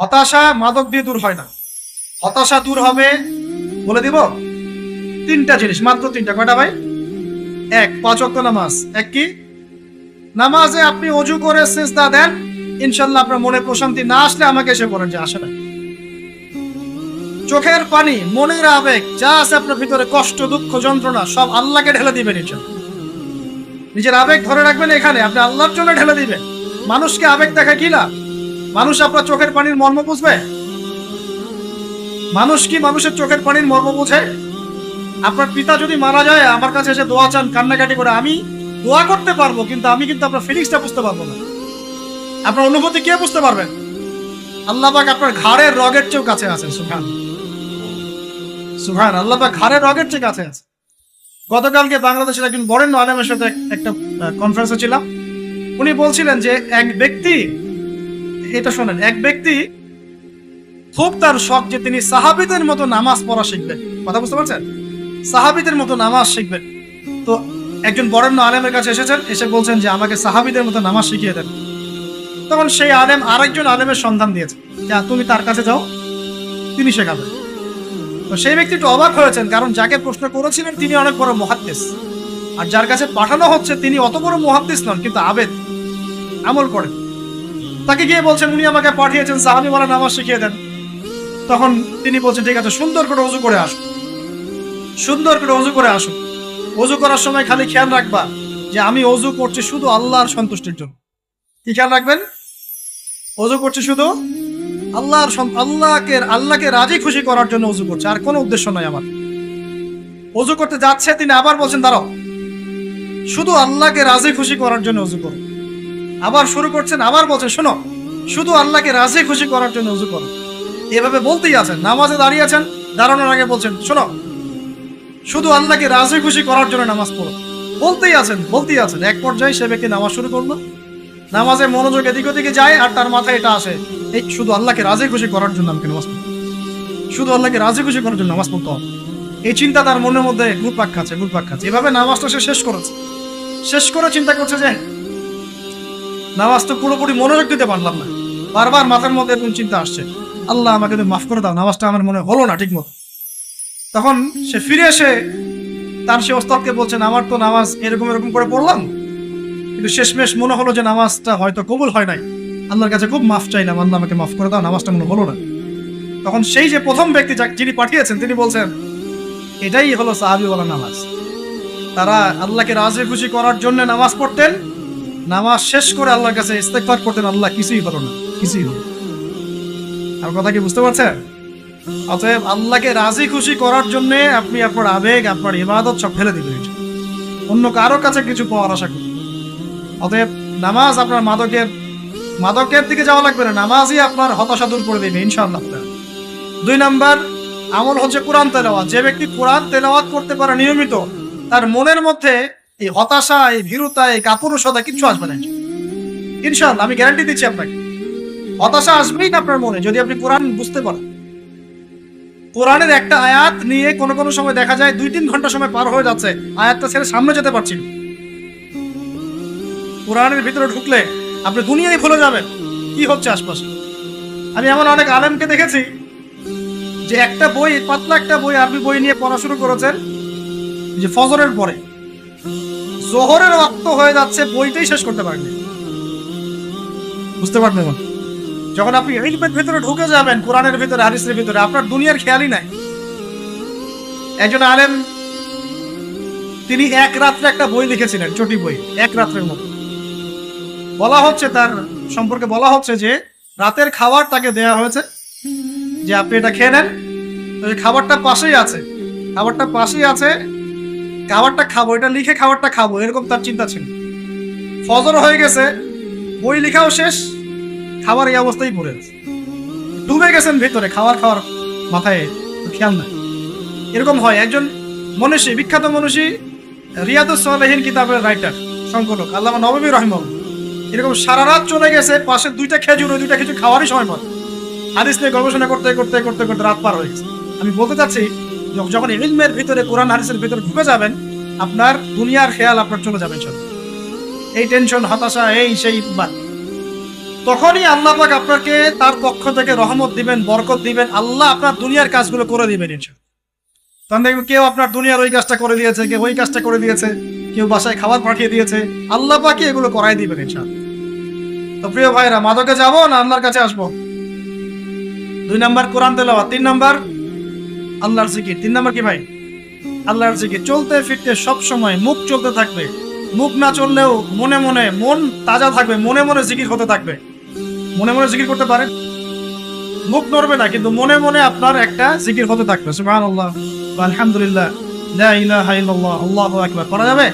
হতাশা মাদক দিয়ে দূর হয় না। হতাশা দূর হবে, বলে দিব, তিনটা জিনিস, মাত্র তিনটা। কয়টা ভাই? এক, 5 ওয়াক্ত নামাজ। এক কি? নামাজে আপনি অজু করে সিজদা দেন, ইনশাল্লাহ আপনার মনে প্রশান্তি না আসলে আমাকে এসে বলেন যে আসে না। চোখের পানি, মনের আবেগ যা আছে আপনার ভিতরে, কষ্ট, দুঃখ, যন্ত্রণা, সব আল্লাহকে ঢেলে দিবেন। নিজের আবেগ ধরে রাখবেন এখানে, আপনি আল্লাহর জন্য ঢেলে দিবেন। মানুষকে আবেগ দেখা কি না? মানুষ আপনার চোখের পানির মর্ম বুঝবে? মানুষ কি মানুষের চোখের পানির মর্ম বুঝে? আপনার পিতা যদি মারা যায়, আমার কাছে এসে দোয়া চান কান্নাকাটি করে, আমি দোয়া করতে পারবো, কিন্তু আমি কিন্তু আপনার ফিলিংসটা বুঝতে পারবো না। আপনার অনুভূতি কে বুঝতে পারবেন? আল্লাহ পাক আপনার ঘাড়ের রগের চেয়েও কাছে আছেন। সুবহান সুবহান, আল্লাহ পাক ঘাড়ের রগের চেয়ে কাছে আছে। গতকালকে বাংলাদেশের একজন বরেণ্য আলেমের সাথে একটা কনফারেন্সে ছিলাম। উনি বলছিলেন যে এক ব্যক্তি, এটা শোনেন, এক ব্যক্তি খুব তার শখ যে তিনি সাহাবীদের মতো নামাজ পড়া শিখবেন। কথা বুঝতে পারছেন? সাহাবীদের মতো নামাজ শিখবেন। তো একজন বরেণ্য আলেমের কাছে এসেছেন, এসে বলছেন যে আমাকে সাহাবীদের মতো নামাজ শিখিয়ে দেন। তখন সেই আলেম আরেকজন আলেমের সন্ধান দিয়েছে, যা তুমি তার কাছে যাও, তিনি শেখাবেন। তো সেই ব্যক্তি একটু অবাক হয়েছেন, কারণ যাকে প্রশ্ন করেছিলেন তিনি অনেক বড় মুহাদ্দিস, আর যার কাছে পাঠানো হচ্ছে তিনি অত বড় মুহাদ্দিস নন, কিন্তু আবেদ, আমল করেন। তাকে গিয়ে বলছেন উনি আমাকে পাঠিয়েছেন সাহাবী বলা নামাজ শিখিয়ে দেন। তখন তিনি বলছেন ঠিক আছে, সুন্দর করে ওযু করে আসুন, সুন্দর করে ওযু করে আসুন। ওযু করার সময় খালি খেয়াল রাখবা যে আমি ওযু করছি শুধু আল্লাহর সন্তুষ্টির জন্য। কি খেয়াল রাখবেন? ওযু করছি শুধু আল্লাহকে রাজি খুশি করার জন্য ওযু করছে, আর কোনো উদ্দেশ্য নয় আমার। ওযু করতে যাচ্ছে, তিনি আবার বলছেন দাঁড়াও, শুধু আল্লাহকে রাজি খুশি করার জন্য ওযু করো। আবার শুরু করছেন, আবার বলছেন শোনো, শুধু আল্লাহকে রাজি খুশি করার জন্য ওযু করো। এভাবে বলতেই আছেন। নামাজে দাঁড়িয়ে আছেন, দাঁড়ানোর আগে বলছেন শোনো, শুধু আল্লাহকে রাজি খুশি করার জন্য নামাজ পড়ো। বলতেই আছেন। এক পর্যায়ে সে ব্যক্তি নামাজ শুরু করলো। নামাজে মনোযোগ এদিক ওদিকে যায়, আর তার মাথায় এটা আসে, এই শুধু আল্লাহকে রাজি খুশি করার জন্য আমাকে নামাজ পড়তে, শুধু আল্লাহকে রাজি খুশি করার জন্য নামাজ পড়তে হবে। এই চিন্তা তার মনের মধ্যে ঘুরপাক খাচ্ছে। এভাবে নামাজটা সে শেষ করে চিন্তা করছে যে নামাজ তো পুরোপুরি মনোযোগ দিতে পারলাম না। বারবার মাথার মধ্যে এরকম চিন্তা আসছে, আল্লাহ আমাকে তুমি মাফ করে দাও, নামাজটা আমার মনে হলো না ঠিক মতো। তখন সে ফিরে এসে তার সে ওস্তাদকে বলছেন আমার তো নামাজ এরকম করে পড়লাম, কিন্তু শেষমেশ মনে হলো যে নামাজটা হয়তো কবুল হয় নাই, আল্লাহর কাছে খুব মাফ চাইলাম, আল্লাহ আমাকে মাফ করে দাও, নামাজটা মনে হলো না। তখন সেই যে প্রথম ব্যক্তি যিনি পাঠিয়েছেন তিনি বলছেন এটাই হলো সাহাবী বলা নামাজ। তারা আল্লাহকে রাজি খুশি করার জন্য নামাজ পড়তেন, নামাজ শেষ করে আল্লাহর কাছে ইস্তেগফার করতেন, আল্লাহ কিছুই হলো না, কিছুই হলো। আর কথা কি বুঝতে পারছেন? অতএব আল্লাহকে রাজি খুশি করার জন্য আপনি আপনার আবেগ, আপনার ইবাদত সব ফেলে দিবেন, অন্য কারোর কাছে কিছু পাওয়ার আশা করি। অতএব নামাজ আপনার মাদকের দিকে যাওয়া লাগবে না, নামাজই আপনার হতাশা দূর করে দেবে ইনশাআল্লাহ। 2 নাম্বার আমল হচ্ছে কোরআন তেলাওয়াত। যে ব্যক্তি কোরআন তেলাওয়াত করতে পারে নিয়মিত, তার মনের মধ্যে এই হতাশা, এই ভীরুতা, এই কাপুরুষতা কিচ্ছু আসবে না ইনশাআল্লাহ। আমি গ্যারান্টি দিচ্ছি আপনাকে, হতাশা আসবেই না আপনার মনে যদি আপনি কোরআন বুঝতে পারেন। কোরআনের একটা আয়াত নিয়ে কোনো সময় দেখা যায় 2-3 ঘন্টা সময় পার হয়ে যাচ্ছে, আয়াতটা ছেড়ে সামনে যেতে পারছি না। কোরআনের ভিতরে ঢুকলে আপনি দুনিয়ায় ভুলে যাবেন কি হচ্ছে আশপাশে। আমি এমন অনেক আলেমকে দেখেছি যে একটা বই, পাতলা একটা বই, আরবি বই নিয়ে পড়া শুরু করেছেন, যে ফজরের পরে জোহরের ওয়াক্ত হয়ে যাচ্ছে, বইটাই শেষ করতে পারেননি। বুঝতে পারবেন? যখন আপনি ইলমের ভিতরে ঢুকে যাবেন, কোরআনের ভিতরে, হাদিসের ভিতরে, আপনার দুনিয়ার খেয়ালই নাই। একজন আলেম তিনি এক রাত্রে একটা বই লিখেছিলেন, চটি বই, এক রাত্রের মতো। বলা হচ্ছে তার সম্পর্কে বলা হচ্ছে যে রাতের খাবার তাকে দেয়া হয়েছে, যে আপনি এটা খেয়ে নেন। খাবারটা পাশেই আছে, খাবারটা খাবো, এটা লিখে খাবারটা খাবো, এরকম তার চিন্তা ছিল। ফজর হয়ে গেছে, বই লেখাও শেষ, খাবার এই অবস্থায় পড়ে আছে, ডুবে গেছেন ভিতরে, খাওয়ার মাথায় খেয়াল নাই। এরকম হয়। একজন মনীষী, বিখ্যাত মনীষী, রিয়াদুস সালেহীন কিতাবের রাইটার, সংকলক আল্লামা নববী রাহিমাহুল্লাহ, এরকম সারা রাত চলে গেছে, পাশে 2টা খেজুর, ওই 2টা খেজুর খাওয়ারই সময় পায়, হাদিস নিয়ে গবেষণা করতে রাত পার হয়ে গেছে। আমি বলতে চাচ্ছি, যখন ইলমের ভিতরে, কোরআন হাদিসের ভিতরে ঢুকে যাবেন, আপনার দুনিয়ার খেয়াল আপনার চলে যাবে সব। এই টেনশন, হতাশা, এই সেই বাদ। তখনই আল্লাহ পাক আপনাকে তার পক্ষ থেকে রহমত দিবেন, বরকত দিবেন, আল্লাহ আপনার দুনিয়ার কাজগুলো করে দিবেন ইনশাআল্লাহ। তখন দেখবেন কেউ আপনার দুনিয়ার ওই কাজটা করে দিয়েছে, কেউ ওই কাজটা করে দিয়েছে, কেউ বাসায় খাবার পাঠিয়ে দিয়েছে, আল্লাহ পাকই এগুলো করাই দিবেন ইনশাআল্লাহ। তো প্রিয় ভাইরা, মাদকে যাবো না আল্লাহর কাছে আসবো? 2 নাম্বার কোরআন তেলাওয়াত, 3 নাম্বার আল্লাহর জিকির। 3 নাম্বার কি ভাই? আল্লাহর জিকির। চলতে ফিরতে সব সময় মুখ চলতে থাকবে, মুখ না চললেও মনে মনে মন তাজা থাকবে, মনে মনে জিকির হতে থাকবে। মনে মনে জিকির করতে পারেন, মুখ নড়বে না কিন্তু মনে মনে আপনার একটা জিকির হতে থাকবে। সুবহানাল্লাহ, আলহামদুলিল্লাহ, লা ইলাহা ইল্লাল্লাহ, আল্লাহু আকবার। করা যাবে?